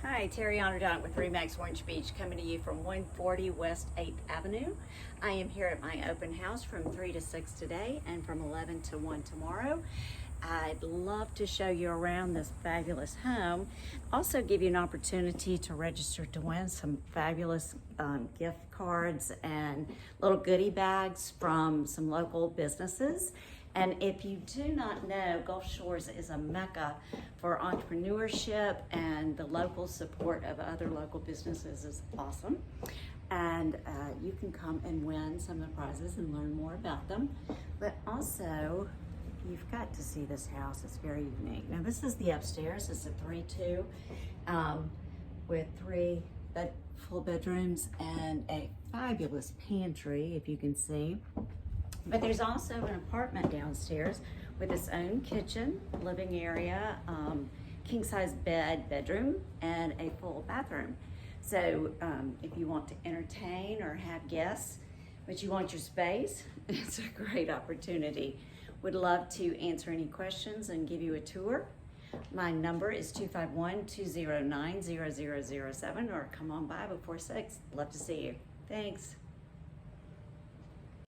Hi, Terri with Remax Orange Beach, coming to you from 140 West 8th Avenue. I am here at my open house from 3 to 6 today and from 11 to 1 tomorrow. I'd love to show you around this fabulous home. Also give you an opportunity to register to win some fabulous gift cards and little goodie bags from some local businesses. And if you do not know, Gulf Shores is a mecca for entrepreneurship, and the local support of other local businesses is awesome. And you can come and win some of the prizes and learn more about them. But also, you've got to see this house. It's very unique. Now, this is the upstairs. It's a 3-2 with 3 full bedrooms and a fabulous pantry, if you can see. But there's also an apartment downstairs with its own kitchen, living area, king-size bed, bedroom, and a full bathroom. So if you want to entertain or have guests, but you want your space, it's a great opportunity. Would love to answer any questions and give you a tour. My number is 251-209-0007, or come on by before 6. Love to see you. Thanks.